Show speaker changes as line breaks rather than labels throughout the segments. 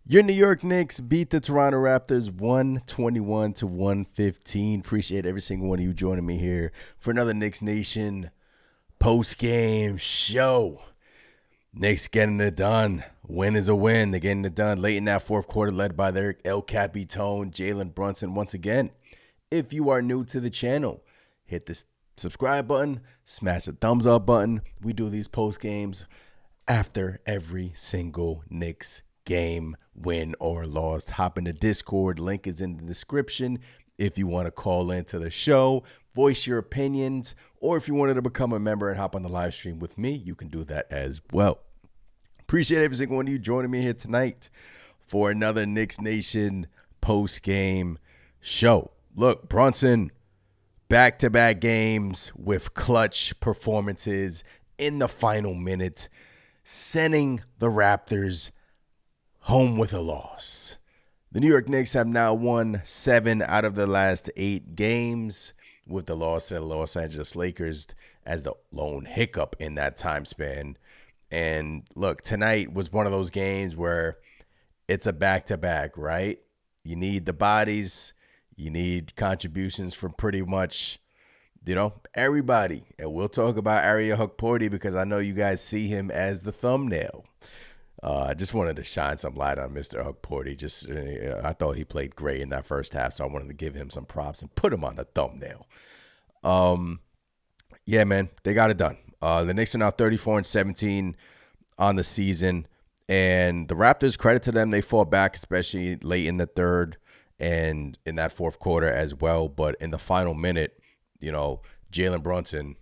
Your New York Knicks beat the Toronto Raptors 121-115. Appreciate every single one of you joining me here for another Knicks Nation post-game show. Knicks getting it done. Win is a win. They're getting it done late in that fourth quarter, led by their El Capitan, Jalen Brunson. Once again, if you are new to the channel, hit the subscribe button, smash the thumbs up button. We do these post games after every single Knicks game, win or lost. Hop in the Discord. Link is in the description. If you want to call into the show, voice your opinions, or if you wanted to become a member and hop on the live stream with me, you can do that as well. Appreciate every single one of you joining me here tonight for another Knicks Nation post-game show. Look, Brunson, back-to-back games with clutch performances in the final minute, sending the Raptors home with a loss. The New York Knicks have now won 7 out of the last 8 games, with the loss to the Los Angeles Lakers as the lone hiccup in that time span. And look, tonight was one of those games where it's a back-to-back, right? You need the bodies. You need contributions from pretty much, everybody. And we'll talk about Ariel Hukporti because I know you guys see him as the thumbnail. I just wanted to shine some light on Mr. Hukporti. I thought he played great in that first half, so I wanted to give him some props and put him on the thumbnail. Yeah, man, they got it done. The Knicks are now 34-17 on the season, and the Raptors, credit to them, they fought back, especially late in the third and in that fourth quarter as well. But in the final minute, Jalen Brunson,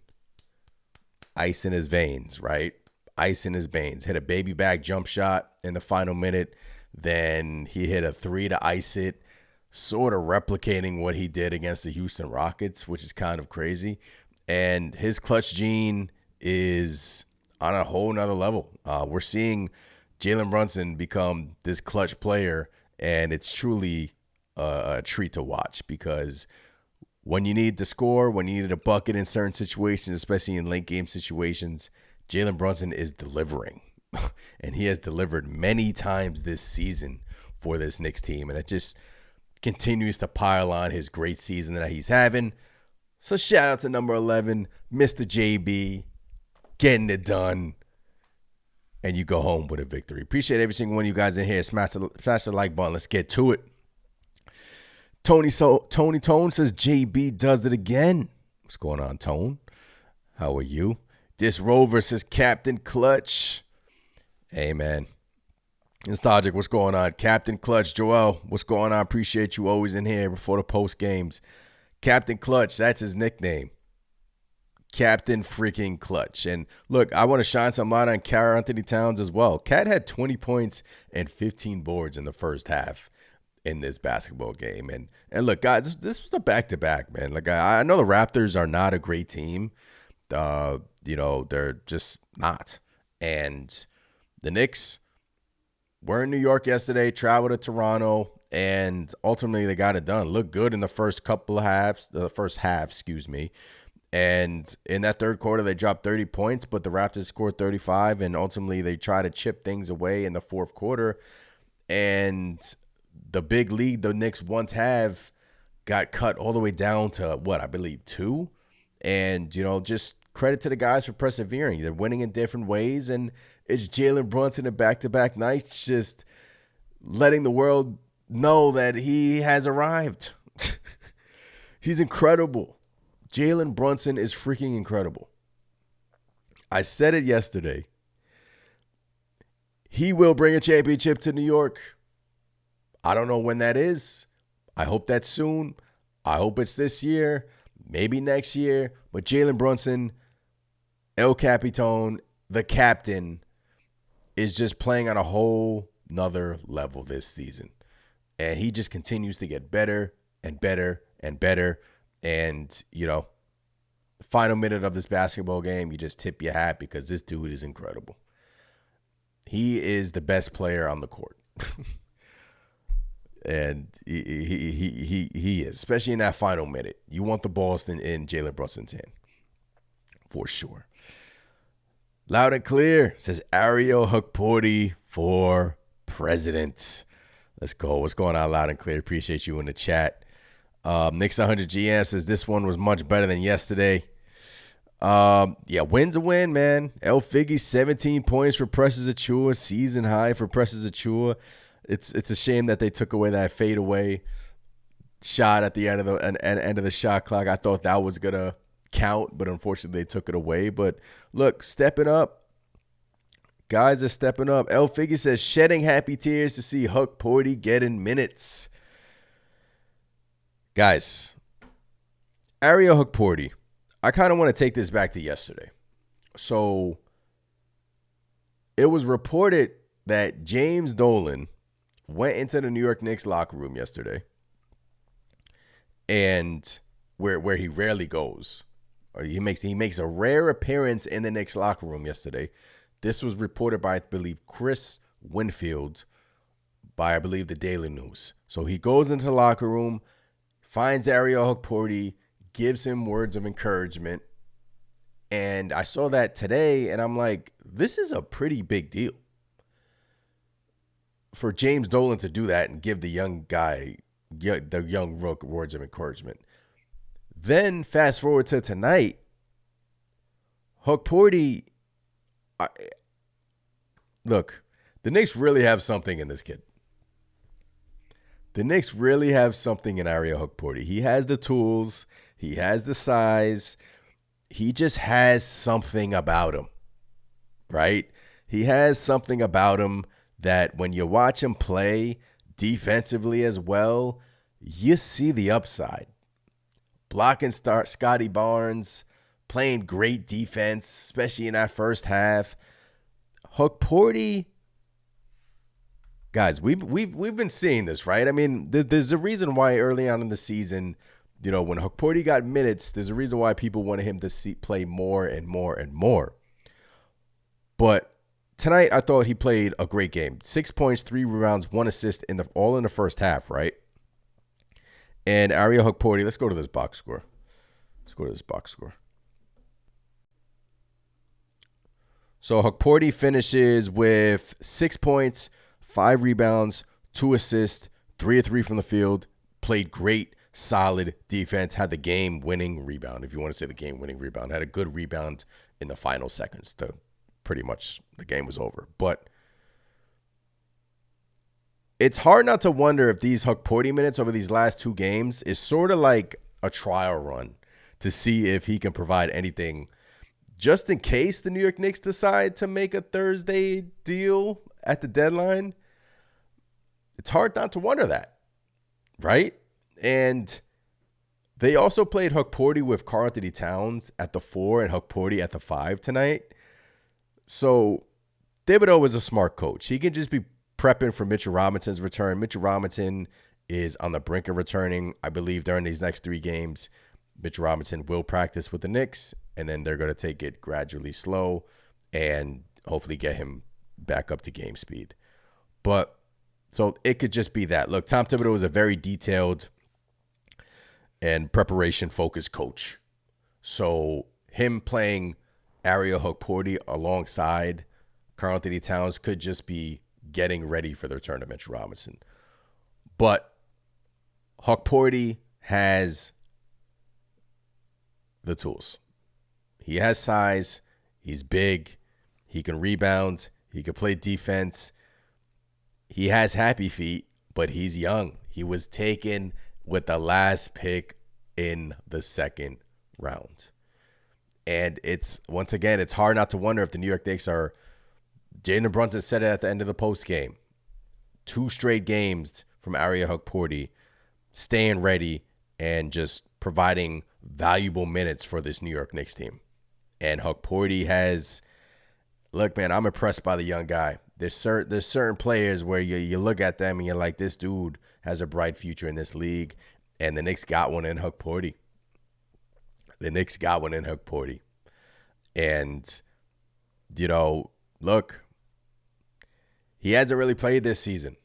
ice in his veins, right? Ice in his veins. Hit a baby back jump shot in the final minute. Then he hit a 3 to ice it, sort of replicating what he did against the Houston Rockets, which is kind of crazy. And his clutch gene is on a whole nother level. We're seeing Jalen Brunson become this clutch player, and it's truly a treat to watch because when you need to score, when you need a bucket in certain situations, especially in late game situations, Jalen Brunson is delivering, and he has delivered many times this season for this Knicks team, and it just continues to pile on his great season that he's having. So shout out to number 11, Mr. JB, getting it done, and you go home with a victory. Appreciate every single one of you guys in here. Smash the like button. Let's get to it. Tony Tone says JB does it again. What's going on, Tone? How are you? This Rover says Captain Clutch. Hey, man. Nostalgic, what's going on? Captain Clutch. Joel, what's going on? Appreciate you always in here before the post games. Captain Clutch, that's his nickname. Captain freaking Clutch. And look, I want to shine some light on Karl Anthony Towns as well. Cat had 20 points and 15 boards in the first half in this basketball game. And look, guys, this was a back-to-back, man. Like, I know the Raptors are not a great team. They're just not. And the Knicks were in New York yesterday, traveled to Toronto, and ultimately they got it done. Looked good in the first half, And in that third quarter, they dropped 30 points, but the Raptors scored 35, and ultimately they tried to chip things away in the fourth quarter. And the big lead the Knicks once have got cut all the way down to, I believe 2. And, just credit to the guys for persevering. They're winning in different ways, and it's Jalen Brunson in back-to-back nights just letting the world know that he has arrived. He's incredible. Jalen Brunson is freaking incredible. I said it yesterday. He will bring a championship to New York. I don't know when that is. I hope that's soon. I hope it's this year. Maybe next year, but Jalen Brunson, El Capitan, the captain, is just playing on a whole nother level this season. And he just continues to get better and better and better. And, the final minute of this basketball game, you just tip your hat because this dude is incredible. He is the best player on the court. And he is, especially in that final minute. You want the balls in Jalen Brunson's hand, for sure. Loud and clear says Ariel Hukporti for president. Let's go. What's going on, Loud and Clear? Appreciate you in the chat. Knicks 100 GM says this one was much better than yesterday. Yeah, win's a win, man. El Figgy, 17 points for Precious Achiuwa, season high for Precious Achiuwa. It's a shame that they took away that fadeaway shot at the end of the shot clock. I thought that was gonna count, but unfortunately they took it away. But look, stepping up. Guys are stepping up. El Figgy says, shedding happy tears to see Hukporti getting minutes. Guys, Ariel Hukporti, I kind of want to take this back to yesterday. So it was reported that James Dolan went into the New York Knicks locker room yesterday, and where he rarely goes. He makes a rare appearance in the Knicks locker room yesterday. This was reported by, I believe, Chris Winfield by, I believe, the Daily News. So he goes into the locker room, finds Ariel Hukporti, gives him words of encouragement. And I saw that today, and I'm like, this is a pretty big deal for James Dolan to do that and give the young guy, the young rook, words of encouragement. Then fast forward to tonight, Hukporti, look, the Knicks really have something in this kid. The Knicks really have something in Ariel Hukporti. He has the tools. He has the size. He just has something about him, right? He has something about him that when you watch him play defensively as well, you see the upside. Blocking Scotty Barnes, playing great defense, especially in that first half. Hukporti, guys, we've been seeing this, right? I mean, there's a reason why early on in the season, you know, when Hukporti got minutes, there's a reason why people wanted him to play more and more and more. But tonight, I thought he played a great game. 6 points, 3 rebounds, 1 assist all in the first half, right? And Ariel Hukporti, let's go to this box score. So Hukporti finishes with 6 points, 5 rebounds, 2 assists, 3 of 3 from the field. Played great, solid defense. Had the game-winning rebound, if you want to say the game-winning rebound. Had a good rebound in the final seconds. Pretty much the game was over. But it's hard not to wonder if these Hukporti minutes over these last 2 games is sort of like a trial run to see if he can provide anything just in case the New York Knicks decide to make a Thursday deal at the deadline. It's hard not to wonder that, right? And they also played Hukporti with Karl-Anthony Towns at the 4 and Hukporti at the 5 tonight. So Thibodeau is a smart coach. He can just be prepping for Mitchell Robinson's return. Mitchell Robinson is on the brink of returning. I believe during these next 3 games, Mitchell Robinson will practice with the Knicks, and then they're going to take it gradually slow and hopefully get him back up to game speed. But so it could just be that. Look, Tom Thibodeau is a very detailed and preparation-focused coach. So him playing Ariel Hukporti alongside Karl-Anthony Towns could just be getting ready for the return of Mitchell Robinson. But Hukporti has the tools. He has size. He's big. He can rebound. He can play defense. He has happy feet, but he's young. He was taken with the last pick in the 2nd round. And it's, once again, it's hard not to wonder if the New York Knicks are, Jalen Brunson said it at the end of the post game, 2 straight games from Ariel Hukporti, staying ready and just providing valuable minutes for this New York Knicks team. And Hukporti has, look, man, I'm impressed by the young guy. There's certain players where you look at them and you're like, this dude has a bright future in this league. And the Knicks got one in Hukporti. And, you know, look, he hasn't really played this season,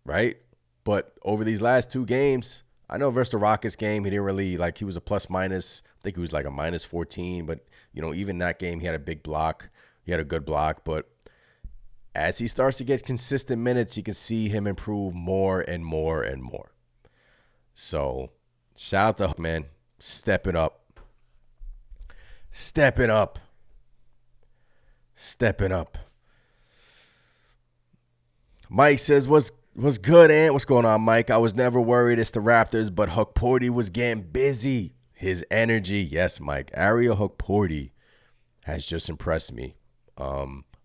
right? But over these last 2 games, I know versus the Rockets game, he didn't really, like, he was a plus minus. I think he was like a minus 14. But, you know, even that game, he had a big block. He had a good block. But as he starts to get consistent minutes, you can see him improve more and more and more. So shout out to Huck, man. Stepping up. Stepping up. Stepping up. Mike says, what's good, Ant? What's going on, Mike? I was never worried it's the Raptors, but Hukporti was getting busy. His energy. Yes, Mike. Ariel Hukporti has just impressed me.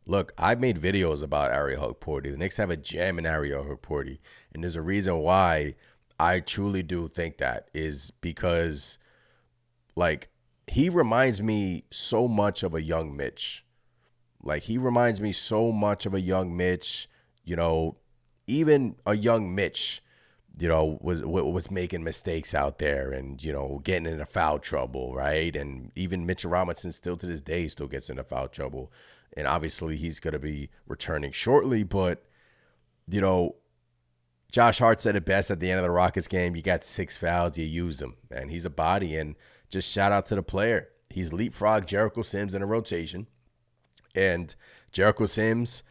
Look, I've made videos about Ariel Hukporti. The Knicks have a gem in Ariel Hukporti. And there's a reason why I truly do think that is because, like, he reminds me so much of a young Mitch. Like, he reminds me so much of a young Mitch. You know, even a young Mitch, you know, was making mistakes out there and, you know, getting into foul trouble, right? And even Mitchell Robinson still to this day still gets into foul trouble. And obviously he's going to be returning shortly. But, you know, Josh Hart said it best at the end of the Rockets game. You got 6 fouls, you use them. And he's a body. And just shout out to the player. He's leapfrogged Jericho Sims in a rotation. And Jericho Sims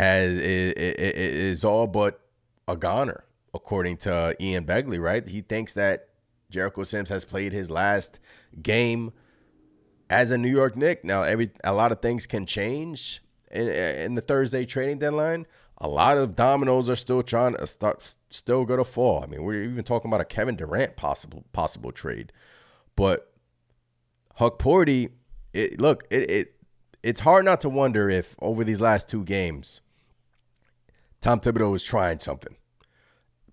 is all but a goner, according to Ian Begley, right? He thinks that Jericho Sims has played his last game as a New York Knick. Now, a lot of things can change in the Thursday trading deadline. A lot of dominoes are still still going to fall. I mean, we're even talking about a Kevin Durant possible trade. But Hukporti, it's hard not to wonder if over these last 2 games, Tom Thibodeau is trying something.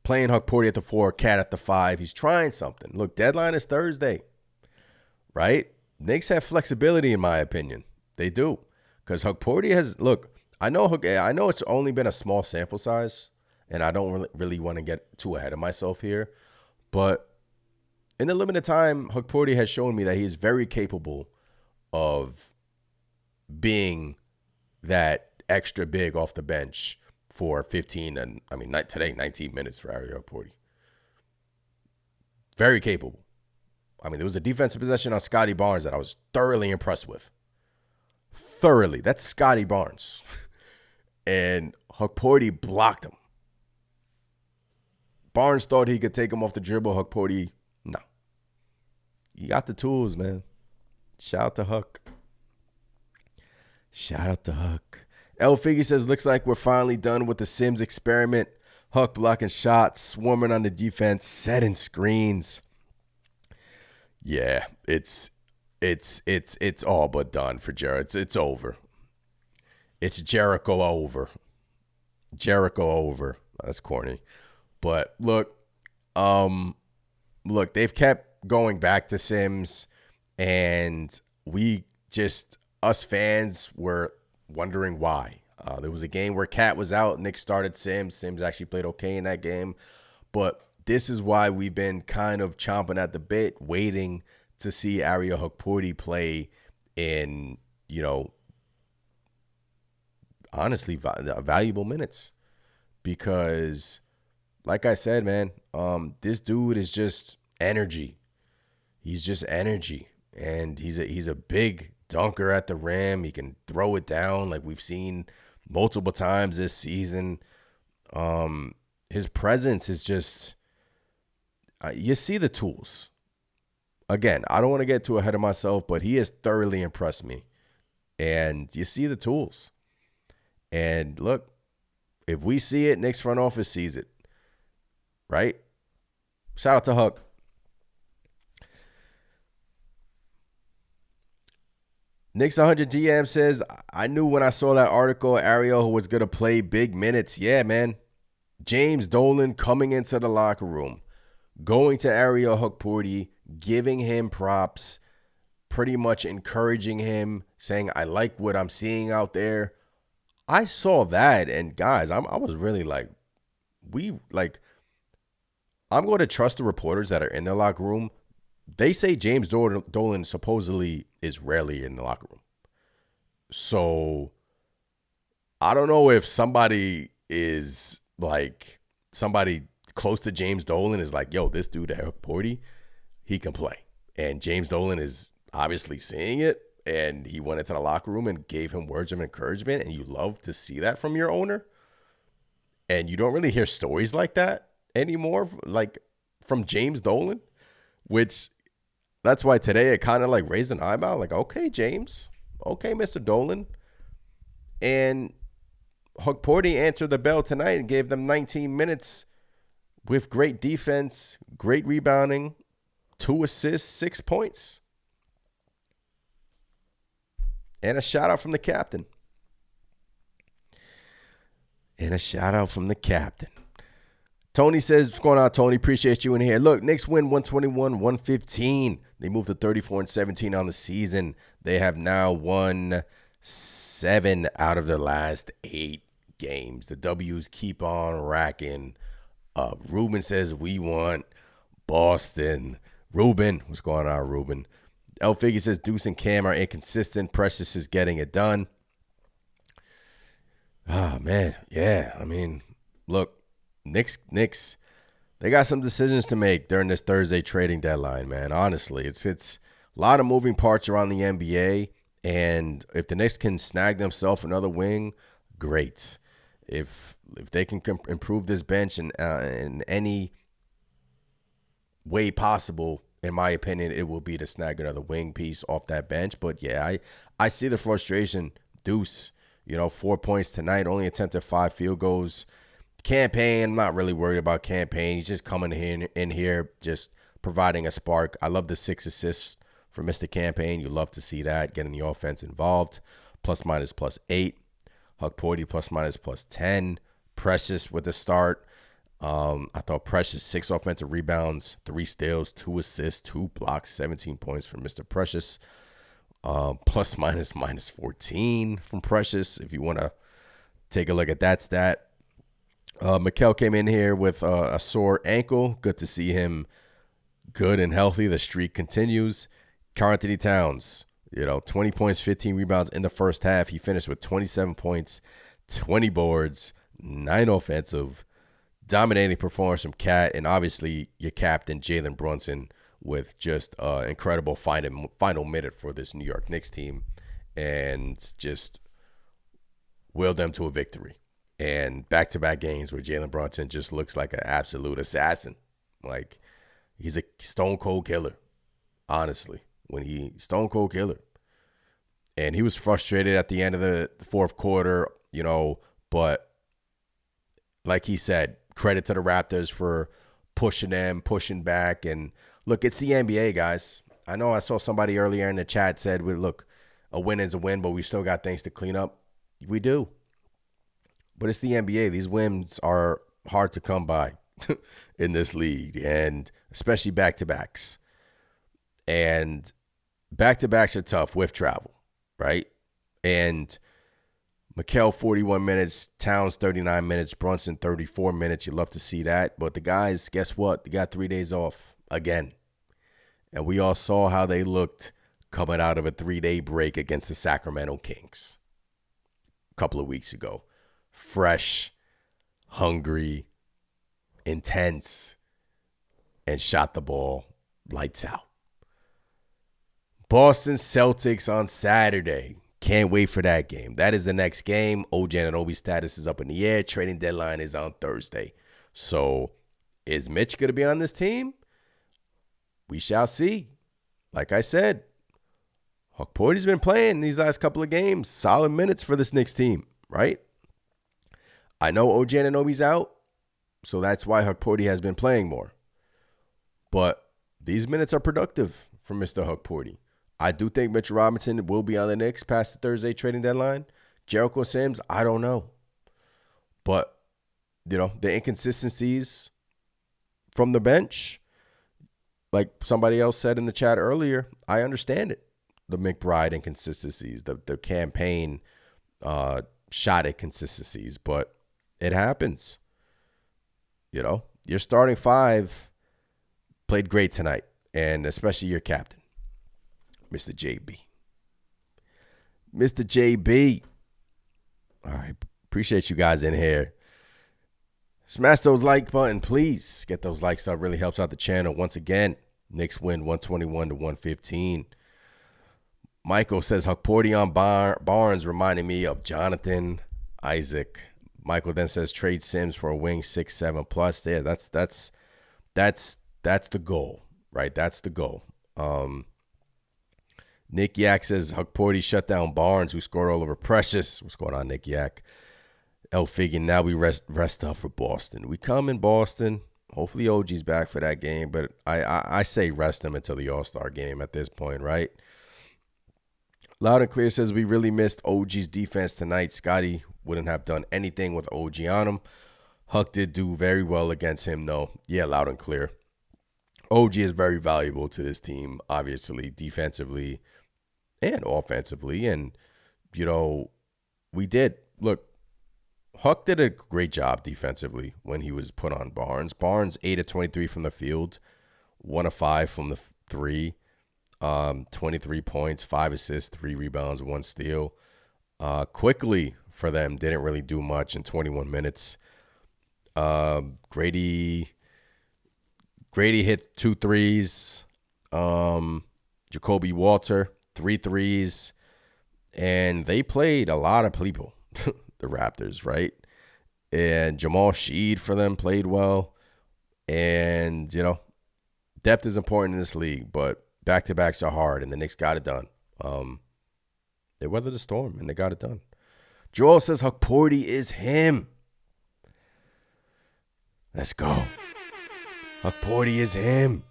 Playing Hukporti at the 4, Cat at the 5. He's trying something. Look, deadline is Thursday, right? Knicks have flexibility, in my opinion. They do. Because Hukporti has, look, I know it's only been a small sample size, and I don't really want to get too ahead of myself here. But in the limited time, Hukporti has shown me that he's very capable of being that extra big off the bench for 15 and, I mean, today, 19 minutes for Ariel Hukporti. Very capable. I mean, there was a defensive possession on Scotty Barnes that I was thoroughly impressed with. Thoroughly. That's Scotty Barnes. And Hukporti blocked him. Barnes thought he could take him off the dribble. Hukporti, no. You got the tools, man. Shout out to Huck. Shout out to Huck. El Figgy says, looks like we're finally done with the Sims experiment. Huck blocking shots, swarming on the defense, setting screens. Yeah, it's all but done for Jared. It's over. It's Jericho over. Jericho over. That's corny. But look, they've kept going back to Sims, and us fans were wondering why. There was a game where Cat was out. Nick started Sims. Sims actually played okay in that game. But this is why we've been kind of chomping at the bit, waiting to see Ariel Hukporti play in, you know, honestly, valuable minutes. Because, like I said, man, this dude is just energy. He's just energy. And he's a big dunker at the rim. He can throw it down like we've seen multiple times this season. His presence is just, you see the tools. Again, I don't want to get too ahead of myself, but he has thoroughly impressed me. And you see the tools. And look, if we see it, Knicks front office sees it. Right? Shout out to Huck. Knicks 100 GM says, I knew when I saw that article, Ariel was going to play big minutes. Yeah, man. James Dolan coming into the locker room, going to Ariel Hukporti, giving him props, pretty much encouraging him, saying, I like what I'm seeing out there. I saw that, and guys, I was really like, I'm going to trust the reporters that are in the locker room. They say James Dolan supposedly is rarely in the locker room. So I don't know if somebody close to James Dolan is like, yo, this dude at Hukporti, he can play. And James Dolan is obviously seeing it and he went into the locker room and gave him words of encouragement, and you love to see that from your owner. And you don't really hear stories like that anymore, like from James Dolan, which that's why today it kind of like raised an eyebrow. Like, okay, James. Okay, Mr. Dolan. And Hukporti answered the bell tonight and gave them 19 minutes with great defense, great rebounding, 2 assists, 6 points. And a shout out from the captain. Tony says, what's going on, Tony? Appreciate you in here. Look, Knicks win 121-115. They moved to 34-17 on the season. They have now won 7 out of their last 8 games. The W's keep on racking up. Ruben says, we want Boston. Ruben, what's going on, Ruben? El Figgy says, Deuce and Cam are inconsistent. Precious is getting it done. Oh, man. Yeah, I mean, look, Knicks, they got some decisions to make during this Thursday trading deadline, man. Honestly, it's a lot of moving parts around the NBA, and if the Knicks can snag themselves another wing, great. If they can improve this bench in any way possible, in my opinion, it will be to snag another wing piece off that bench. But yeah, I see the frustration. Deuce, 4 points tonight, only attempted 5 field goals. Campaign, I'm not really worried about Campaign. He's just coming in here, just providing a spark. I love the 6 assists for Mr. Campaign. You love to see that, getting the offense involved. +- +8. Hukporti +- +10. Precious with the start. I thought Precious, 6 offensive rebounds, 3 steals, 2 assists, 2 blocks, 17 points from Mr. Precious. +- from Precious, if you want to take a look at that stat. Mikal came in here with a sore ankle. Good to see him good and healthy. The streak continues. Karl-Anthony Towns, 20 points, 15 rebounds in the first half. He finished with 27 points, 20 boards, 9 offensive. Dominating performance from Cat, and obviously your captain, Jalen Brunson, with just incredible final minute for this New York Knicks team, and just willed them to a victory. And back-to-back games where Jalen Brunson just looks like an absolute assassin. Like, he's a stone-cold killer, honestly. Stone-cold killer. And he was frustrated at the end of the fourth quarter, but like he said, credit to the Raptors for pushing back. And look, it's the NBA, guys. I know I saw somebody earlier in the chat said, well, look, a win is a win, but we still got things to clean up. We do. But it's the NBA. These wins are hard to come by in this league, and especially back-to-backs. And back-to-backs are tough with travel, right? And Mikal, 41 minutes, Towns, 39 minutes, Brunson, 34 minutes. You love to see that. But the guys, guess what? They got 3 days off again. And we all saw how they looked coming out of a 3-day break against the Sacramento Kings a couple of weeks ago. Fresh, hungry, intense, and shot the ball lights out. Boston Celtics on Saturday. Can't wait for that game. That is the next game. OG Anunoby's status is up in the air. Trading deadline is on Thursday. So is Mitch going to be on this team? We shall see. Like I said, Hukporti's been playing these last couple of games. Solid minutes for this Knicks team, right? I know OG Anunoby's out, so that's why Hukporti has been playing more. But these minutes are productive for Mr. Hukporti. I do think Mitch Robinson will be on the Knicks past the Thursday trading deadline. Jericho Sims, I don't know. But, the inconsistencies from the bench, like somebody else said in the chat earlier, I understand it. The McBride inconsistencies, the Campaign shot inconsistencies, but it happens. Your starting 5 played great tonight, and especially your captain, Mr. JB. Mr. JB. All right. Appreciate you guys in here. Smash those like button, please. Get those likes up. Really helps out the channel. Once again, Knicks win 121-115. Michael says Hukporti on Barnes reminding me of Jonathan Isaac. Michael then says trade Sims for a wing 6'7" plus. Yeah, that's the goal, right? That's the goal. Nick Yak says Hukporti shut down Barnes, who scored all over Precious. What's going on, Nick Yak? El Figin, now we rest up for Boston. We come in Boston. Hopefully OG's back for that game, but I say rest him until the All-Star game at this point, right? Loud and Clear says we really missed OG's defense tonight. Scotty wouldn't have done anything with OG on him. Huck did do very well against him, though. Yeah, Loud and Clear. OG is very valuable to this team, obviously, defensively and offensively. And, we did. Look, Huck did a great job defensively when he was put on Barnes. Barnes, 8 of 23 from the field, 1 of 5 from the 3, 23 points, 5 assists, 3 rebounds, 1 steal. Quickly for them, didn't really do much in 21 minutes. Grady hit 2 threes. Jacoby Walter, 3 threes. And they played a lot of people, the Raptors, right? And Jamal Sheed for them played well. And, depth is important in this league, but back-to-backs are hard, and the Knicks got it done. They weathered the storm, and they got it done. Joel says Hukporti is him. Let's go. Hukporti is him.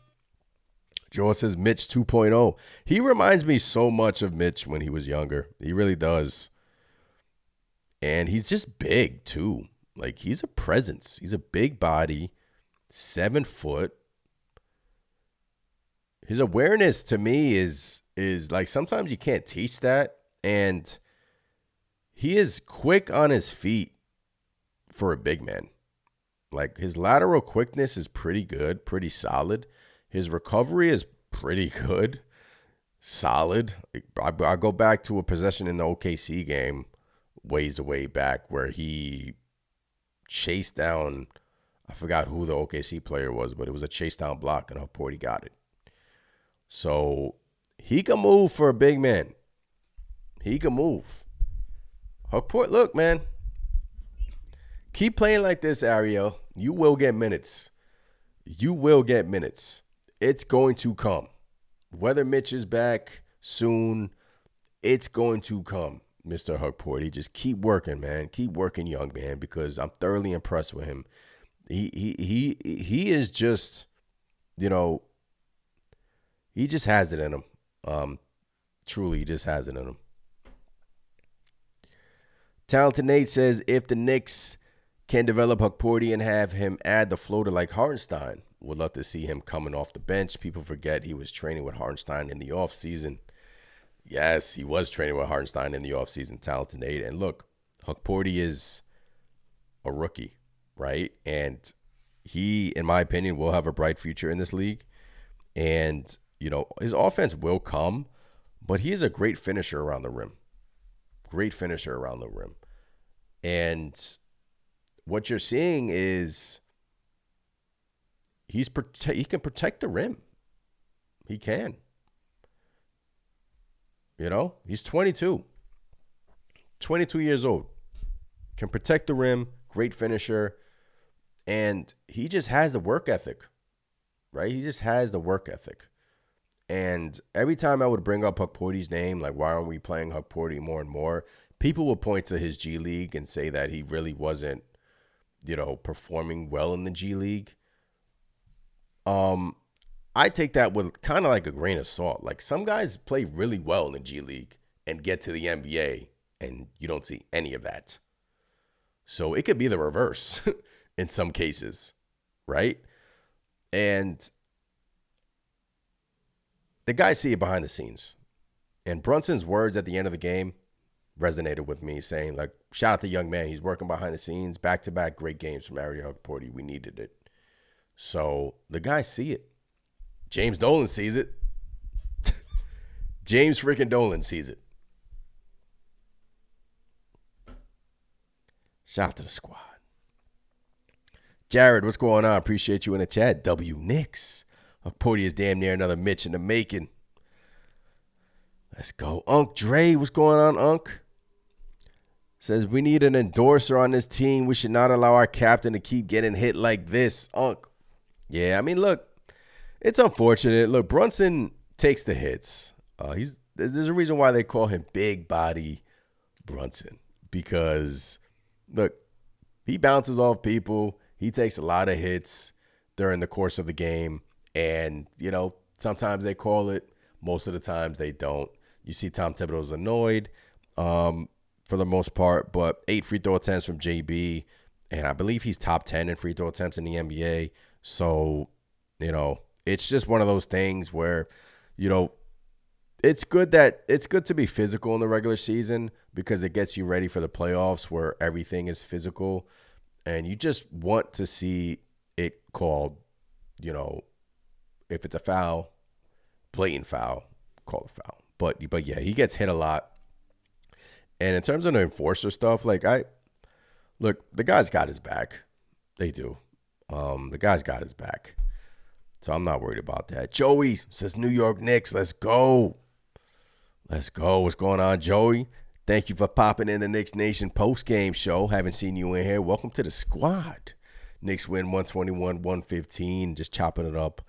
Joel says Mitch 2.0. He reminds me so much of Mitch when he was younger. He really does. And he's just big, too. Like, he's a presence. He's a big body, 7 foot. His awareness, to me, is like sometimes you can't teach that. And he is quick on his feet for a big man. Like, his lateral quickness is pretty good, pretty solid. His recovery is pretty good, solid. I go back to a possession in the OKC game way back where he chased down, I forgot who the OKC player was, but it was a chase down block, and Hukporti got it. So he can move for a big man. He can move. Hukporti, look, man. Keep playing like this, Ariel. You will get minutes. You will get minutes. It's going to come. Whether Mitch is back soon, it's going to come, Mr. Hukporti. Just keep working, man. Keep working, young man, because I'm thoroughly impressed with him. He is just, he just has it in him. Truly, he just has it in him. Talented Nate says, if the Knicks can develop Hukporti and have him add the floater like Hartenstein, would love to see him coming off the bench. People forget he was training with Hartenstein in the offseason. Yes, he was training with Hartenstein in the offseason, Talented Nate. And look, Hukporti is a rookie, right? And he, in my opinion, will have a bright future in this league. And, his offense will come, but he is a great finisher around the rim. Great finisher around the rim. And what you're seeing is he can protect the rim. He can. He's 22. 22 years old. Can protect the rim, great finisher, and he just has the work ethic, right? He just has the work ethic. And every time I would bring up Hukporti's name, like, why aren't we playing Hukporti more and more? People will point to his G League and say that he really wasn't, performing well in the G League. I take that with kind of like a grain of salt. Like, some guys play really well in the G League and get to the NBA, and you don't see any of that. So it could be the reverse in some cases, right? And the guys see it behind the scenes. And Brunson's words at the end of the game resonated with me, saying, like, shout out the young man. He's working behind the scenes. Back-to-back great games from Ariel Hukporti. We needed it. So the guys see it. James Dolan sees it. James freaking Dolan sees it. Shout out to the squad. Jared, what's going on? Appreciate you in the chat. W Knicks. Hukporti is damn near another Mitch in the making. Let's go. Unc Dre, what's going on, Unc? Says, we need an endorser on this team. We should not allow our captain to keep getting hit like this, Unc. Yeah, I mean, look, it's unfortunate. Look, Brunson takes the hits. There's a reason why they call him Big Body Brunson. Because, look, he bounces off people. He takes a lot of hits during the course of the game. And, sometimes they call it. Most of the times they don't. You see Tom Thibodeau's annoyed for the most part. But 8 free throw attempts from JB. And I believe he's top 10 in free throw attempts in the NBA. So, it's just one of those things where, it's good to be physical in the regular season because it gets you ready for the playoffs where everything is physical. And you just want to see it called, if it's a foul, blatant foul, call a foul. But yeah, he gets hit a lot. And in terms of the enforcer stuff, the guy's got his back. They do. The guy's got his back. So I'm not worried about that. Joey says, New York Knicks, let's go. Let's go. What's going on, Joey? Thank you for popping in the Knicks Nation post-game show. Haven't seen you in here. Welcome to the squad. Knicks win 121-115. Just chopping it up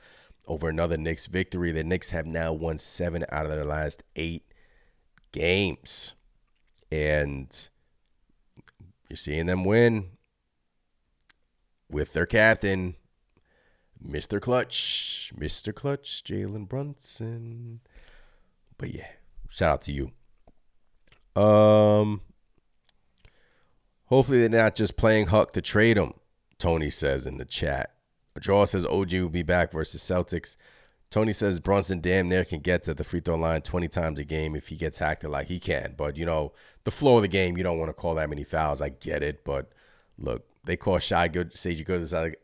over another Knicks victory. The Knicks have now won 7 out of their last 8 games. And you're seeing them win with their captain, Mr. Clutch, Jalen Brunson. But yeah, shout out to you. Hopefully they're not just playing Huck to trade him, Tony says in the chat. Draw says OG will be back versus Celtics. Tony says Brunson damn near can get to the free throw line 20 times a game if he gets hacked like he can. But, the flow of the game, you don't want to call that many fouls. I get it. But, look, they call Sage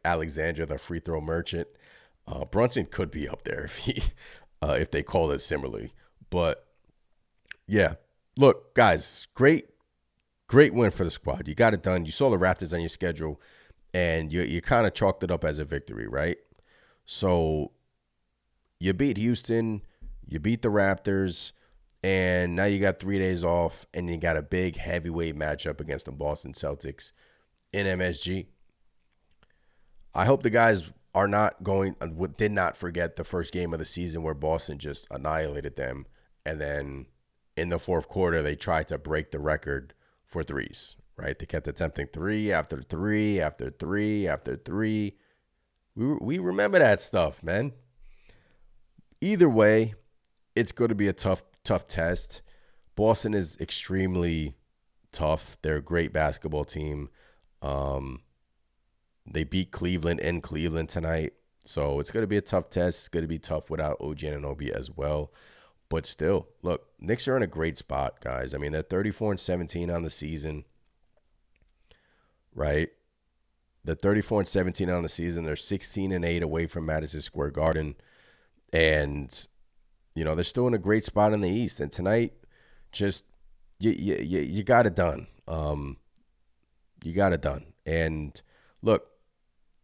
Alexander the free throw merchant. Brunson could be up there if they call it similarly. But, yeah. Look, guys, great win for the squad. You got it done. You saw the Raptors on your schedule, and you kind of chalked it up as a victory, right? So you beat Houston, you beat the Raptors, and now you got 3 days off, and you got a big heavyweight matchup against the Boston Celtics in MSG. I hope the guys did not forget the first game of the season where Boston just annihilated them, and then in the fourth quarter, they tried to break the record for threes, right? They kept attempting 3 after 3 after 3 after 3. We remember that stuff, man. Either way, it's going to be a tough test. Boston is extremely tough. They're a great basketball team. They beat Cleveland in Cleveland tonight. So it's going to be a tough test. It's going to be tough without OG Anunoby as well. But still, look, Knicks are in a great spot, guys. I mean, they're 34-17 on the season, right? They're 34-17 on the season. They're 16-8 away from Madison Square Garden. And, they're still in a great spot in the East. And tonight, just, you got it done. You got it done. And, look,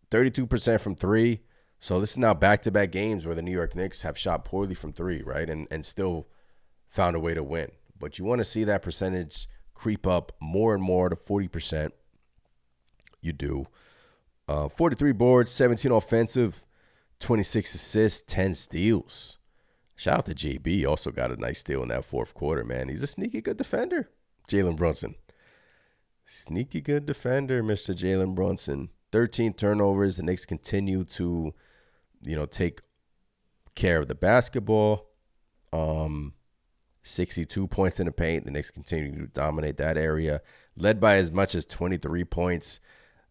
32% from 3. So this is now back-to-back games where the New York Knicks have shot poorly from 3, right, and still found a way to win. But you want to see that percentage creep up more and more to 40%. You do. 43 boards, 17 offensive, 26 assists, 10 steals. Shout out to JB. Also got a nice steal in that fourth quarter, man. He's a sneaky good defender, Jalen Brunson. Sneaky good defender, Mr. Jalen Brunson. 13 turnovers. The Knicks continue to, take care of the basketball. 62 points in the paint. The Knicks continue to dominate that area. Led by as much as 23 points.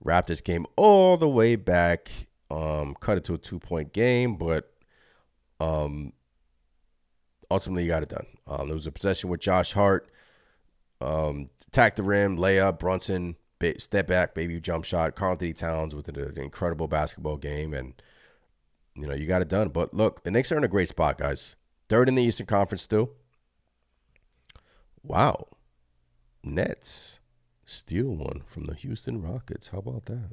Raptors came all the way back. Cut it to a 2-point game, but ultimately you got it done. There was a possession with Josh Hart. Attack the rim, layup, Brunson, step back, baby jump shot. Karl Anthony Towns with an incredible basketball game, and you got it done. But look, the Knicks are in a great spot, guys. Third in the Eastern Conference still. Wow. Nets steal one from the Houston Rockets. How about that?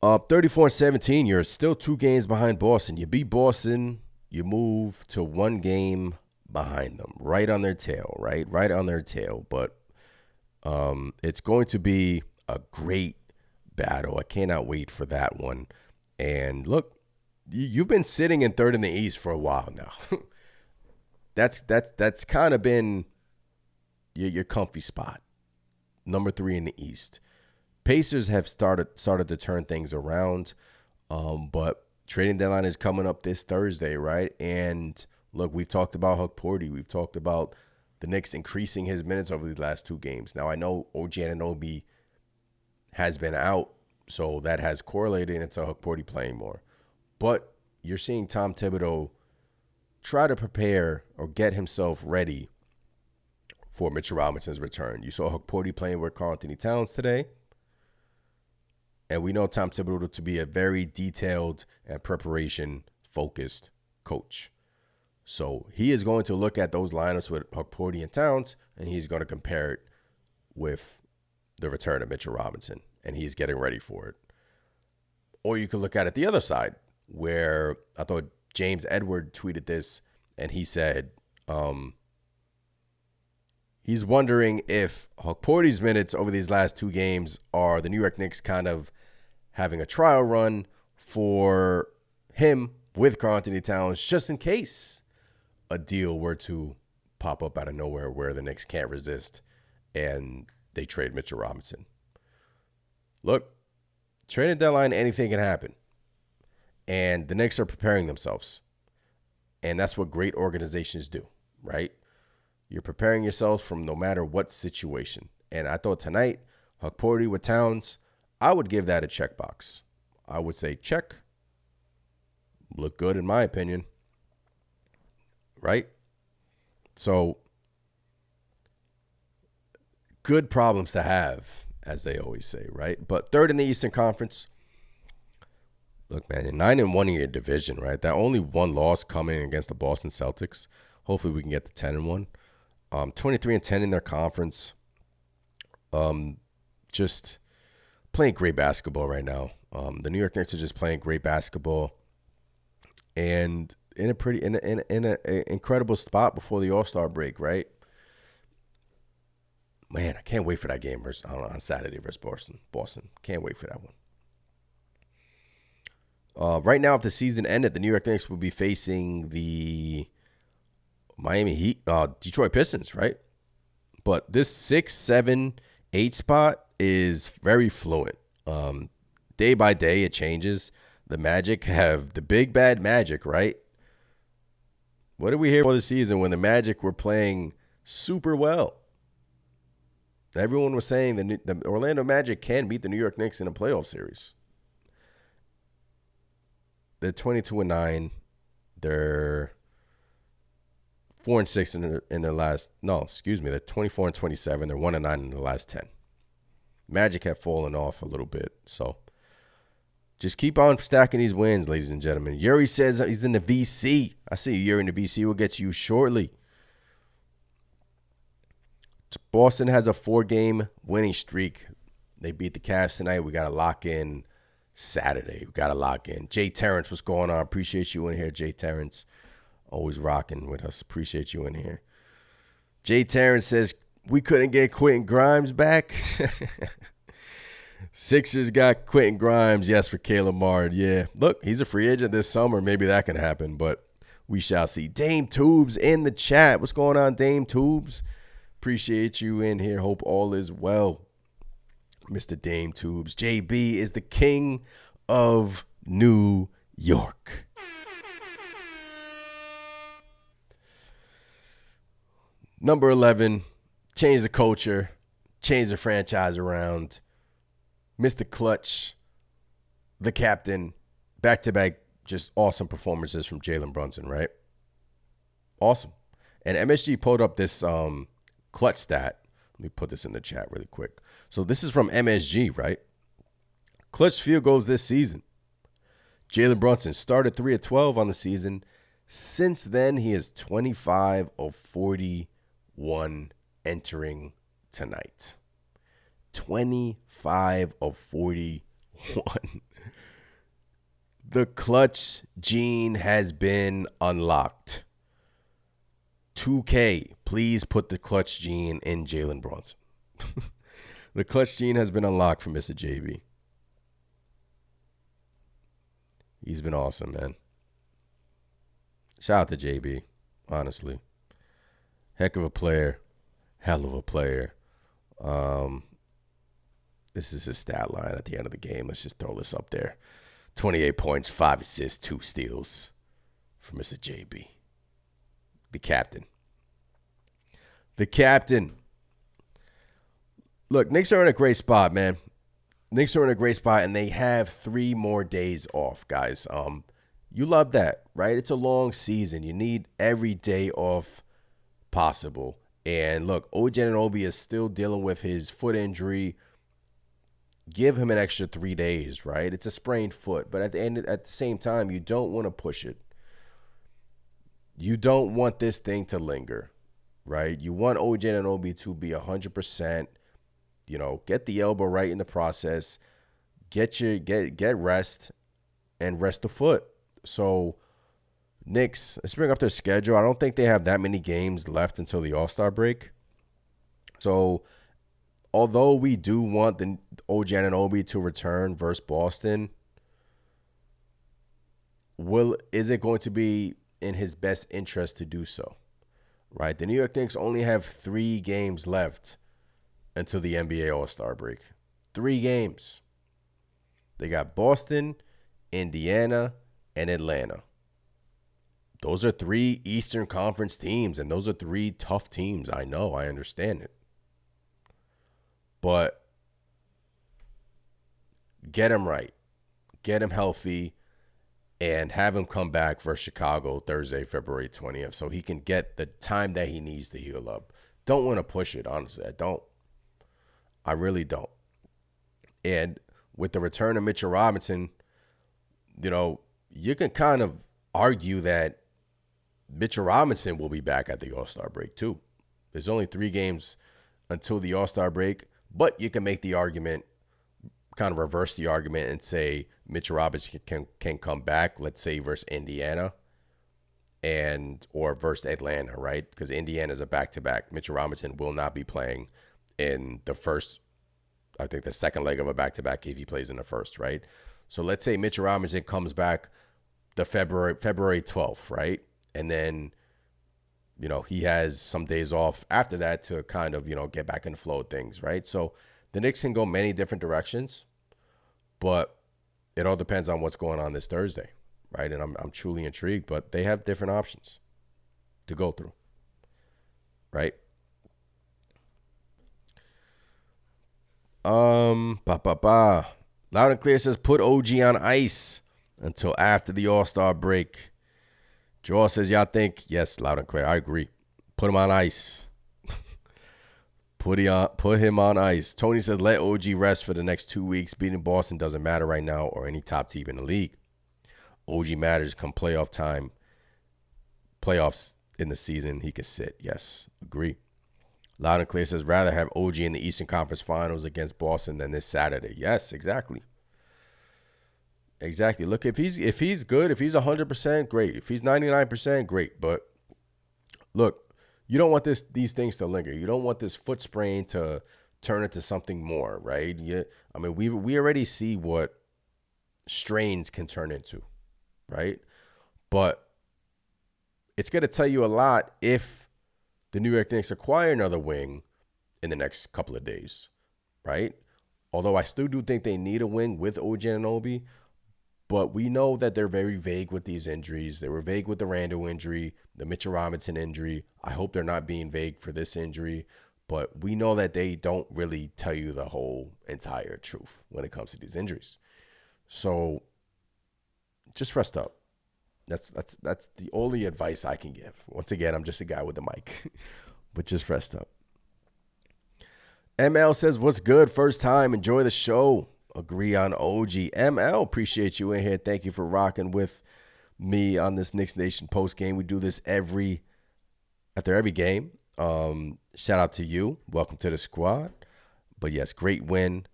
34-17. You're still 2 games behind Boston. You beat Boston. You move to 1 game behind them, right on their tail, right on their tail. But it's going to be a great battle. I cannot wait for that one. And look, you've been sitting in third in the East for a while now. that's kind of been your comfy spot, number 3 in the East. Pacers have started to turn things around, but trading deadline is coming up this Thursday, right? And look, we've talked about Hukporti. We've talked about the Knicks increasing his minutes over these last 2 games. Now, I know OG Anunoby has been out, so that has correlated into Hukporti playing more. But you're seeing Tom Thibodeau try to prepare or get himself ready for Mitchell Robinson's return. You saw Hukporti playing with Karl-Anthony Towns today. And we know Tom Thibodeau to be a very detailed and preparation-focused coach. So he is going to look at those lineups with Hukporti and Towns, and he's going to compare it with the return of Mitchell Robinson, and he's getting ready for it. Or you could look at it the other side, where I thought James Edward tweeted this, and he said he's wondering if Hukporti's minutes over these last 2 games are the New York Knicks kind of having a trial run for him with Karl-Anthony Towns, just in case a deal were to pop up out of nowhere where the Knicks can't resist and they trade Mitchell Robinson. Look, trading deadline, anything can happen. And the Knicks are preparing themselves. And that's what great organizations do, right? You're preparing yourself from no matter what situation. And I thought tonight, Hukporti with Towns, I would give that a checkbox. I would say check. Look good in my opinion. Right? So, good problems to have, as they always say, right? But third in the Eastern Conference. Look, man, you're 9-1 in your division, right? That only one loss coming against the Boston Celtics. Hopefully we can get to 10-1. 23-10 in their conference. Just playing great basketball right now. The New York Knicks are just playing great basketball, and in an incredible spot before the All-Star break, right? Man, I can't wait for that game on Saturday versus Boston. Can't wait for that one. Right now, if the season ended, the New York Knicks would be facing the Miami Heat, Detroit Pistons, right? But this 6, 7, 8 spot is very fluent. Day by day, it changes. The Magic have the big bad Magic, right? What did we hear for the season when the Magic were playing super well? Everyone was saying the Orlando Magic can beat the New York Knicks in a playoff series. They're 22-9. They're 4-6 in their last. No, excuse me. They're 24-27. They're 1-9 in the last 10. Magic have fallen off a little bit, so just keep on stacking these wins, ladies and gentlemen. Yuri says he's in the VC. I see you. Yuri in the VC. We'll get to you shortly. Boston has a 4-game winning streak. They beat the Cavs tonight. We got to lock in Saturday. We got to lock in. Jay Terrence, what's going on? Appreciate you in here, Jay Terrence. Always rocking with us. Appreciate you in here. Jay Terrence says, we couldn't get Quentin Grimes back. Sixers got Quentin Grimes. Yes, for Caleb Martin. Yeah. Look, he's a free agent this summer. Maybe that can happen, but we shall see. Dame Tubes in the chat. What's going on, Dame Tubes? Appreciate you in here. Hope all is well, Mr. Dame Tubes. JB is the king of New York. Number 11, change the culture, change the franchise around. Mr. Clutch, the captain, back-to-back just awesome performances from Jalen Brunson, right? Awesome. And MSG pulled up this clutch stat. Let me put this in the chat really quick. So this is from MSG, right? Clutch field goals this season. Jalen Brunson started 3 of 12 on the season. Since then, he is 25 of 41 entering tonight. 25 of 41. The clutch gene has been unlocked. 2K, please put the clutch gene in Jalen Brunson. The clutch gene has been unlocked for Mr. JB. He's been awesome, man. Shout out to JB, honestly. Heck of a player. Hell of a player. This is his stat line at the end of the game. Let's just throw this up there. 28 points, 5 assists, 2 steals for Mr. JB. The captain. The captain. Look, Knicks are in a great spot, man. Knicks are in a great spot, and they have 3 more days off, guys. You love that, right? It's a long season. You need every day off possible. And look, OG Anunoby is still dealing with his foot injury. Give him an extra 3 days, right? It's a sprained foot, but at the same time, you don't want to push it. You don't want this thing to linger, right? You want OG Anunoby to be 100%. You know, get the elbow right in the process. Get rest and rest the foot. So, Knicks, let's bring up their schedule. I don't think they have that many games left until the All-Star break. So, although we do want the OG Anunoby to return versus Boston, is it going to be in his best interest to do so? Right? The New York Knicks only have 3 games left until the NBA All-Star break. 3 games. They got Boston, Indiana, and Atlanta. Those are 3 Eastern Conference teams, and those are 3 tough teams. I know, I understand it. But get him right. Get him healthy, and have him come back for Chicago Thursday, February 20th, so he can get the time that he needs to heal up. Don't want to push it, honestly. I don't. I really don't. And with the return of Mitchell Robinson, you know, you can kind of argue that Mitchell Robinson will be back at the All-Star break too. There's only 3 games until the All-Star break, but you can make the argument, kind of reverse the argument and say Mitchell Robinson can come back, let's say versus Indiana or versus Atlanta, right? Because Indiana's a back-to-back. Mitchell Robinson will not be playing in the first, I think the second leg of a back-to-back if he plays in the first, right? So let's say Mitchell Robinson comes back the February 12th, right? And then, you know, he has some days off after that to kind of, you know, get back in the flow of things, right? So the Knicks can go many different directions, but it all depends on what's going on this Thursday, right? And I'm truly intrigued, but they have different options to go through, right? Loud and Clear says put OG on ice until after the All-Star break. Joel says, y'all think? Yes, Loud and Clear. I agree. Put him on ice. Put him on ice. Tony says, let OG rest for the next 2 weeks. Beating Boston doesn't matter right now or any top team in the league. OG matters come playoff time. Playoffs in the season, he can sit. Yes, agree. Loud and Clear says, rather have OG in the Eastern Conference Finals against Boston than this Saturday. Yes, exactly. Exactly. Look, if he's good, if he's 100%, great. If he's 99%, great. But look, you don't want these things to linger. You don't want this foot sprain to turn into something more, right? I mean, we already see what strains can turn into, right? But it's going to tell you a lot if the New York Knicks acquire another wing in the next couple of days, right? Although I still do think they need a wing with OG Anunoby, but we know that they're very vague with these injuries. They were vague with the Randall injury, the Mitchell Robinson injury. I hope they're not being vague for this injury, but we know that they don't really tell you the whole entire truth when it comes to these injuries. So just rest up. That's the only advice I can give. Once again, I'm just a guy with a mic, but just rest up. ML says, what's good? First time. Enjoy the show. Agree on OG. ML, appreciate you in here. Thank you for rocking with me on this Knicks Nation post game. We do this after every game. Shout out to you. Welcome to the squad. But yes, great win.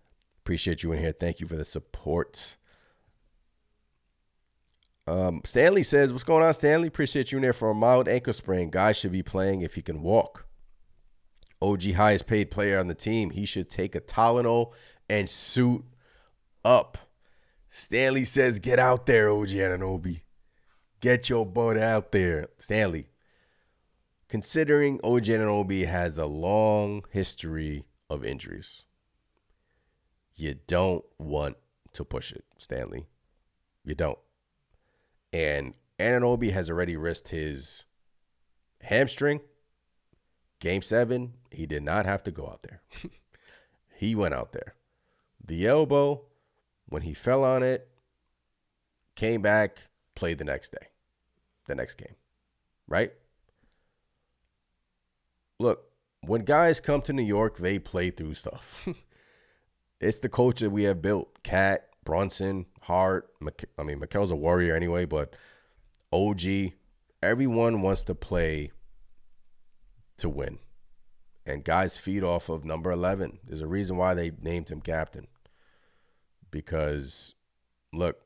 Appreciate you in here. Thank you for the support. Stanley says, what's going on, Stanley? Appreciate you in there for a mild ankle sprain. Guy should be playing if he can walk. OG highest paid player on the team. He should take a Tylenol and suit up. Stanley says, get out there, OG Anunoby. Get your butt out there. Stanley, considering OG Anunoby has a long history of injuries, you don't want to push it, Stanley. You don't. And Anunoby has already risked his hamstring. Game 7, he did not have to go out there. He went out there. The elbow, when he fell on it, came back, played the next day, the next game, right? Look, when guys come to New York, they play through stuff. It's the culture we have built. Cat, Brunson, Hart. Mikel's a warrior anyway, but OG, everyone wants to play to win. And guys feed off of number 11. There's a reason why they named him captain. Because, look,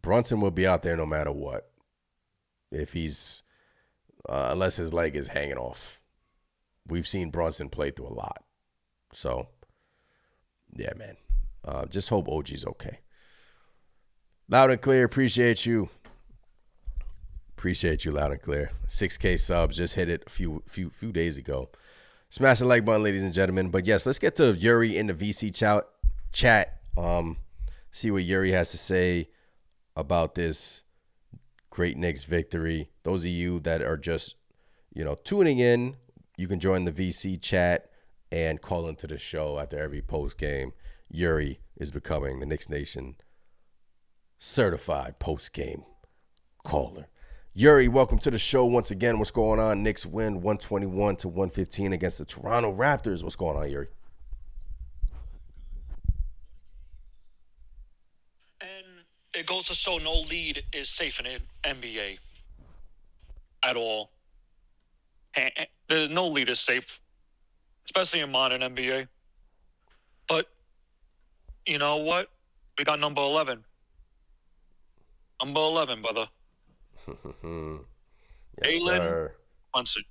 Brunson will be out there no matter what. If he's, unless his leg is hanging off. We've seen Brunson play through a lot. So, yeah, man. Just hope OG's okay. Loud and clear, appreciate you. Appreciate you, loud and clear. 6K subs, just hit it a few days ago. Smash the like button, ladies and gentlemen. But yes, let's get to Yuri in the VC chat. See what Yuri has to say about this great Knicks victory. Those of you that are just, tuning in, you can join the VC chat and call into the show after every post game. Yuri is becoming the Knicks Nation certified post game caller. Yuri, welcome to the show once again. What's going on? Knicks win 121-115 against the Toronto Raptors. What's going on, Yuri?
And it goes to show no lead is safe in the NBA at all. No lead is safe, especially in modern NBA. But you know what? We got number 11. Number 11, brother.
Yes, sir.
Brunson.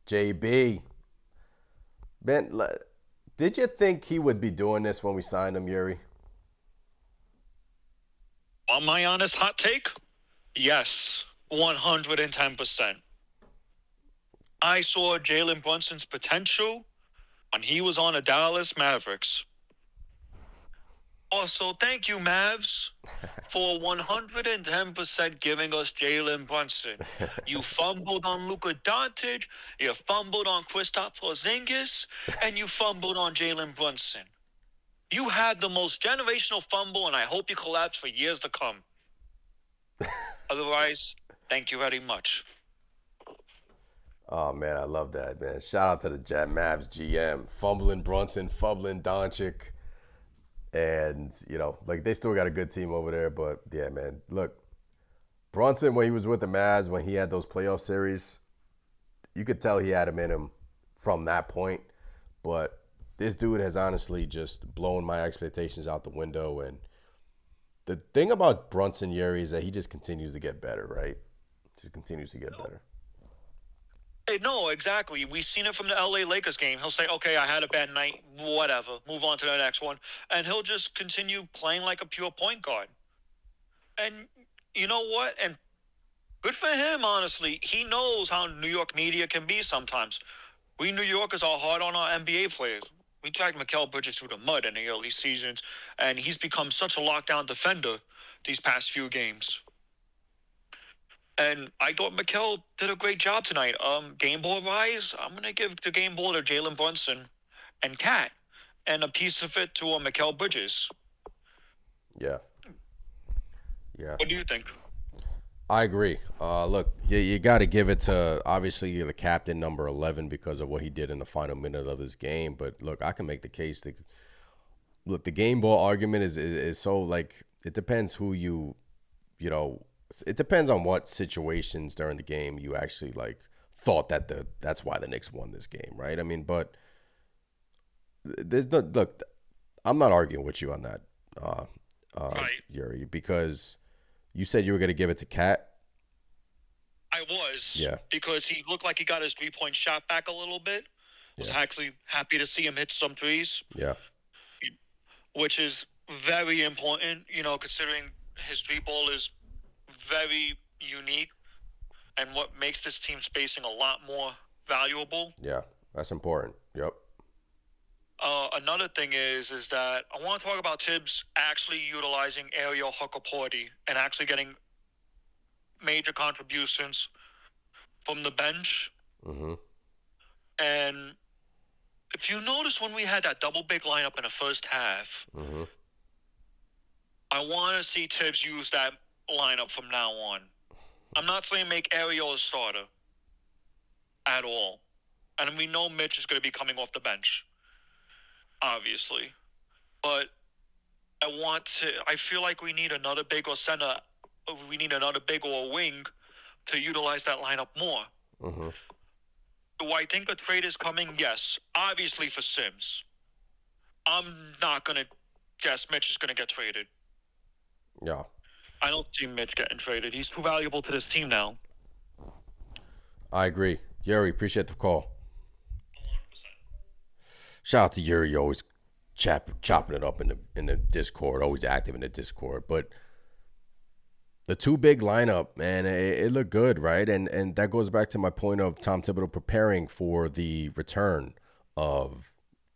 JB. Ben, did you think he would be doing this when we signed him, Yuri?
On my honest hot take, yes, 110%. I saw Jalen Brunson's potential when he was on the Dallas Mavericks. Also, thank you, Mavs, for 110% giving us Jalen Brunson. You fumbled on Luka Doncic, you fumbled on Kristaps Porzingis, and you fumbled on Jalen Brunson. You had the most generational fumble, and I hope you collapse for years to come. Otherwise, thank you very much.
Oh, man, I love that, man. Shout out to the Mavs GM. Fumbling Brunson, fumbling Doncic. And, they still got a good team over there. But, yeah, man, look, Brunson, when he was with the Mavs, when he had those playoff series, you could tell he had him in him from that point. But this dude has honestly just blown my expectations out the window. And the thing about Brunson, Yuri, is that he just continues to get better, right? Just continues to get better.
Hey, no, exactly. We've seen it from the LA Lakers game. He'll say, okay, I had a bad night, whatever. Move on to the next one. And he'll just continue playing like a pure point guard. And you know what? And good for him, honestly. He knows how New York media can be sometimes. We New Yorkers are hard on our NBA players. We dragged Mikal Bridges through the mud in the early seasons, and he's become such a lockdown defender these past few games. And I thought Mikal did a great job tonight. Game ball rise, I'm going to give the game ball to Jalen Brunson and Cat, and a piece of it to Mikal Bridges.
Yeah.
What do you think?
I agree. Look, you got to give it to, obviously, the captain, number 11, because of what he did in the final minute of this game. But, look, I can make the case that, look, the game ball argument is so, it depends who it depends on what situations during the game you actually, thought that's why the Knicks won this game, right? I mean, but there's no, look, I'm not arguing with you on that.
Right.
Yuri, because you said you were going to give it to Cat.
I was,
Yeah.
because he looked like he got his 3-point shot back a little bit. Was
Yeah.
actually happy to see him hit some threes,
Yeah.
which is very important, considering his three ball is very unique and what makes this team spacing a lot more valuable.
Yeah. That's important. Yep.
Another thing is that I want to talk about Tibbs actually utilizing Ariel Hukporti and actually getting major contributions from the bench.
Mm-hmm.
And if you notice, when we had that double big lineup in the first half,
Mm-hmm.
I want to see Tibbs use that lineup from now on. I'm not saying make Ariel a starter at all. And we know Mitch is going to be coming off the bench, obviously. But I feel like we need another big or center. We need another big or a wing to utilize that lineup more.
Mm-hmm.
Do I think a trade is coming? Yes. Obviously for Sims. I'm not going to guess Mitch is going to get traded.
Yeah.
I don't see Mitch getting traded. He's too valuable to this team now.
I agree. Yuri, appreciate the call.
100%.
Shout out to Yuri, always chopping it up in the Discord, always active in the Discord. But the two big lineup, man, it looked good, right? And that goes back to my point of Tom Thibodeau preparing for the return of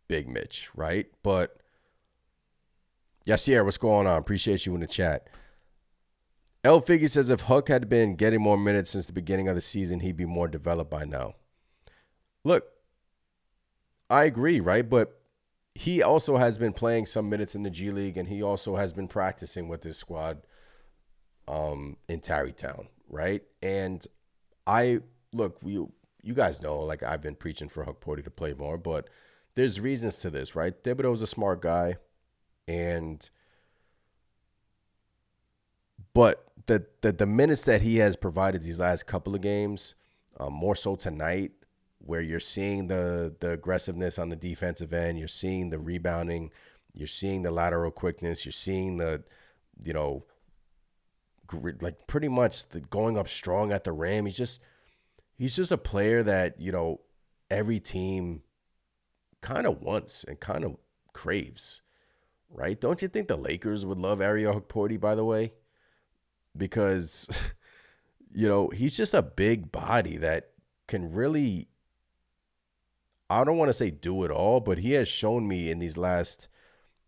Big Mitch, right? But Yasier, what's going on? Appreciate you in the chat. L Figgy says if Huck had been getting more minutes since the beginning of the season, he'd be more developed by now. Look, I agree, right? But he also has been playing some minutes in the G League, and he also has been practicing with his squad in Tarrytown, right? And you guys know, like, I've been preaching for Hukporti to play more, but there's reasons to this, right? Thibodeau's a smart guy, but the minutes that he has provided these last couple of games, more so tonight, where you're seeing the aggressiveness on the defensive end, you're seeing the rebounding, you're seeing the lateral quickness, you're seeing the, like pretty much the going up strong at the rim. He's just a player that, every team kind of wants and kind of craves, right? Don't you think the Lakers would love Ariel Hukporti, by the way? Because, he's just a big body that can really, I don't want to say do it all, but he has shown me in these last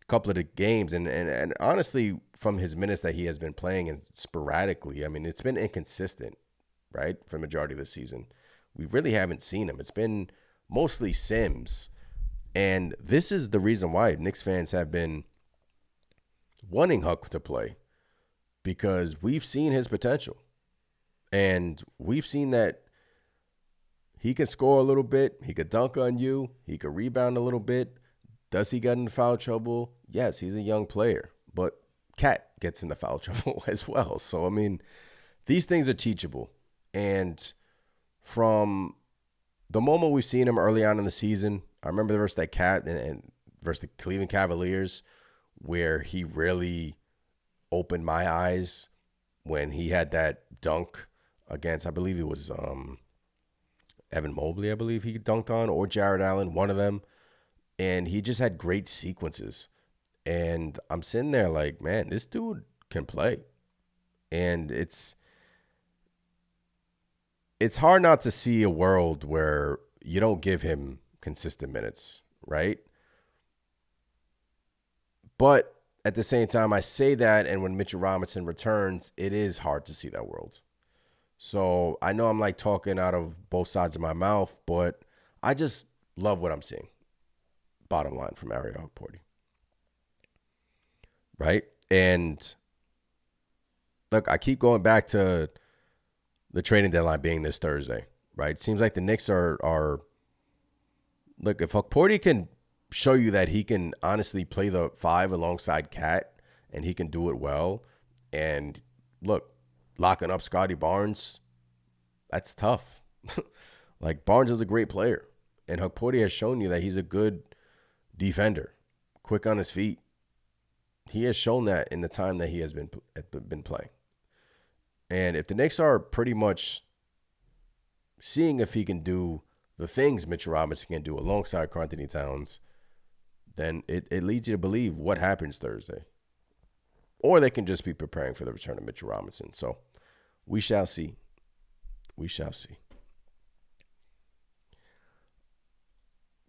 couple of the games, and honestly, from his minutes that he has been playing and sporadically, I mean, it's been inconsistent, right, for the majority of the season. We really haven't seen him. It's been mostly Sims, and this is the reason why Knicks fans have been wanting Huck to play, because we've seen his potential, and we've seen that he can score a little bit, he could dunk on you, he could rebound a little bit. Does he get into foul trouble? Yes, he's a young player, but Cat gets into foul trouble as well. So, I mean, these things are teachable. And from the moment we've seen him early on in the season, I remember versus that Cat and versus the Cleveland Cavaliers, where he really opened my eyes when he had that dunk against, I believe it was Evan Mobley, I believe he dunked on, or Jared Allen, one of them. And he just had great sequences. And I'm sitting there like, man, this dude can play. And it's hard not to see a world where you don't give him consistent minutes, right? But at the same time, I say that, and when Mitchell Robinson returns, it is hard to see that world. So I know I'm like talking out of both sides of my mouth, but I just love what I'm seeing. Bottom line from Ariel Hukporti. Right? And look, I keep going back to the trading deadline being this Thursday, right? It seems like the Knicks are look, if Hukporti can show you that he can honestly play the 5 alongside Cat, and he can do it well, and look, locking up Scotty Barnes, that's tough. Like, Barnes is a great player, and Hukporti has shown you that he's a good defender, quick on his feet, He has shown that in the time that he has been playing. And if the Knicks are pretty much seeing if he can do the things Mitchell Robinson can do alongside Karl-Anthony Towns, then it leads you to believe what happens Thursday. Or they can just be preparing for the return of Mitchell Robinson. So we shall see. We shall see.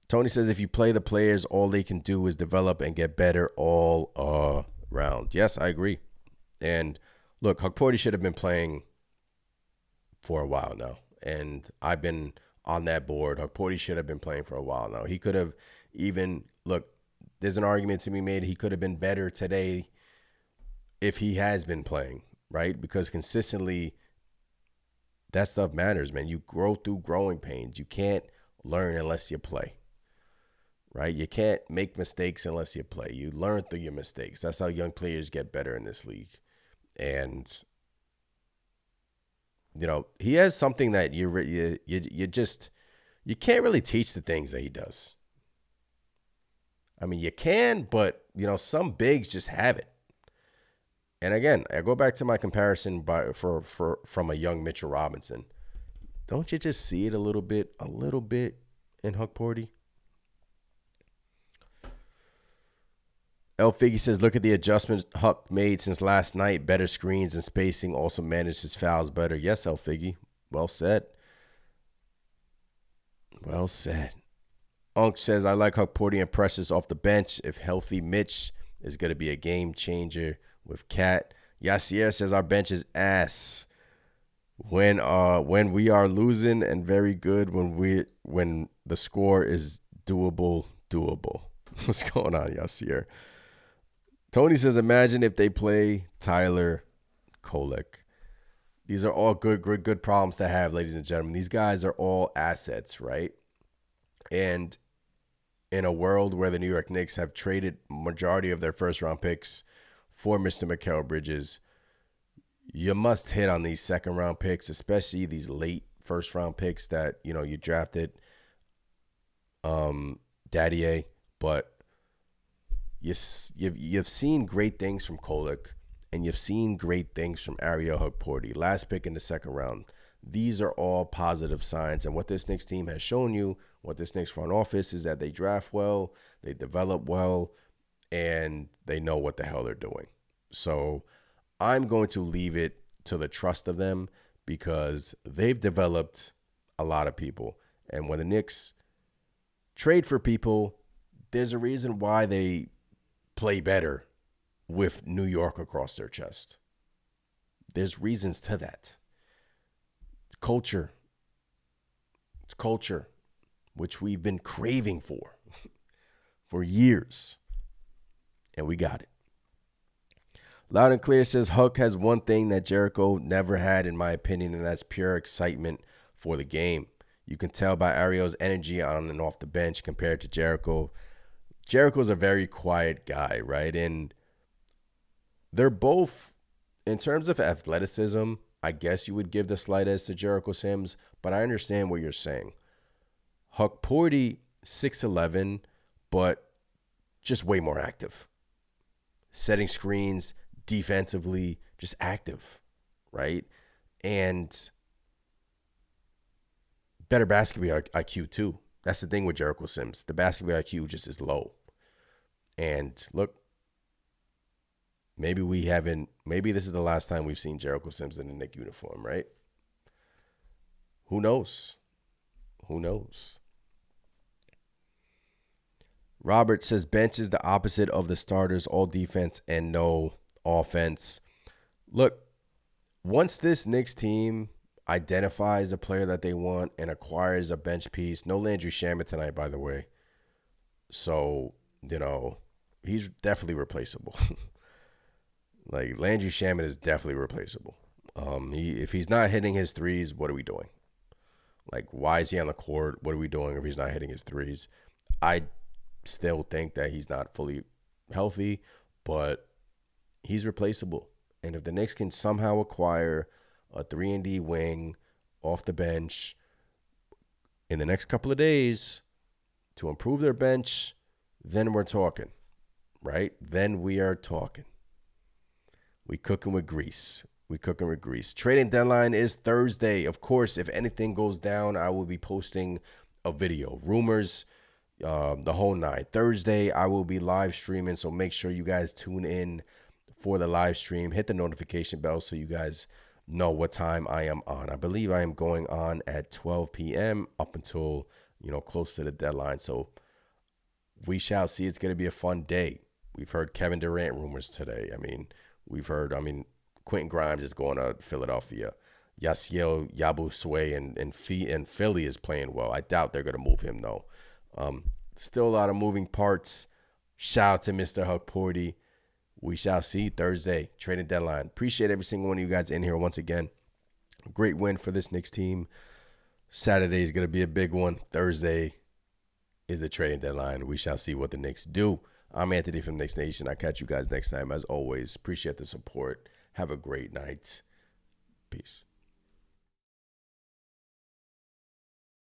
Tony says if you play the players, all they can do is develop and get better all around. Yes, I agree. And look, Hukporti should have been playing for a while now. And I've been on that board. Hukporti should have been playing for a while now. He could have even, look, there's an argument to be made. He could have been better today if he has been playing, right? Because consistently, that stuff matters, man. You grow through growing pains. You can't learn unless you play, right? You can't make mistakes unless you play. You learn through your mistakes. That's how young players get better in this league. And, you know, he has something that you can't really teach the things that he does. I mean, you can, but, you know, some bigs just have it. And again, I go back to my comparison from a young Mitchell Robinson. Don't you just see it a little bit in Hukporti? El Figgy says, look at the adjustments Huck made since last night. Better screens and spacing. Also managed his fouls better. Yes, El Figgy. Well said. Well said. Unk says, I like Hukporti and Precious off the bench. If healthy, Mitch is going to be a game changer with Cat. Yasier says, our bench is ass. When we are losing, and very good when the score is doable. What's going on, Yasier? Tony says, imagine if they play Tyler Kolek. These are all good problems to have, ladies and gentlemen. These guys are all assets, right? And in a world where the New York Knicks have traded majority of their first-round picks for Mr. Mikal Bridges, you must hit on these second-round picks, especially these late first-round picks that, you know, you drafted Daddier, but you've seen great things from Kolek, and you've seen great things from Ariel Hukporti. Last pick in the second round. These are all positive signs, and what this Knicks team has shown you, what this Knicks front office is that they draft well, they develop well, and they know what the hell they're doing. So I'm going to leave it to the trust of them because they've developed a lot of people. And when the Knicks trade for people, there's a reason why they play better with New York across their chest. There's reasons to that. It's culture. It's culture, which we've been craving for years. And we got it. Loud and Clear says, Huck has one thing that Jericho never had, in my opinion, and that's pure excitement for the game. You can tell by Ariel's energy on and off the bench compared to Jericho. Jericho's a very quiet guy, right? And they're both, in terms of athleticism, I guess you would give the slight edge to Jericho Sims, but I understand what you're saying. Hukporti, 6'11", but just way more active. Setting screens, defensively, just active, right? And better basketball IQ too. That's the thing with Jericho Sims. The basketball IQ just is low. And look, maybe this is the last time we've seen Jericho Sims in a Knicks uniform, right? Who knows? Who knows? Robert says bench is the opposite of the starters, all defense and no offense. Look, once this Knicks team identifies a player that they want and acquires a bench piece, no Landry Shamet tonight, by the way. So, you know, he's definitely replaceable. Like, Landry Shamet is definitely replaceable. If he's not hitting his threes, what are we doing? Like, why is he on the court? What are we doing if he's not hitting his threes? I still think that he's not fully healthy, but he's replaceable. And if the Knicks can somehow acquire a 3-and-D wing off the bench in the next couple of days to improve their bench, then we're talking, right? Then we are talking. We cooking with grease. Trading deadline is Thursday. Of course, if anything goes down, I will be posting a video. Rumors, the whole nine. Thursday, I will be live streaming, so make sure you guys tune in for the live stream. Hit the notification bell so you guys know what time I am on. I believe I am going on at 12 p.m. up until, close to the deadline. So we shall see. It's going to be a fun day. We've heard Kevin Durant rumors today. We've heard, Quentin Grimes is going to Philadelphia. Yasiel Yabusele in Philly is playing well. I doubt they're going to move him, though. Still a lot of moving parts. Shout out to Mr. Hukporti. We shall see Thursday, trading deadline. Appreciate every single one of you guys in here once again. Great win for this Knicks team. Saturday is going to be a big one. Thursday is the trading deadline. We shall see what the Knicks do. I'm Anthony from Knicks Nation. I'll catch you guys next time. As always, appreciate the support. Have a great night. Peace.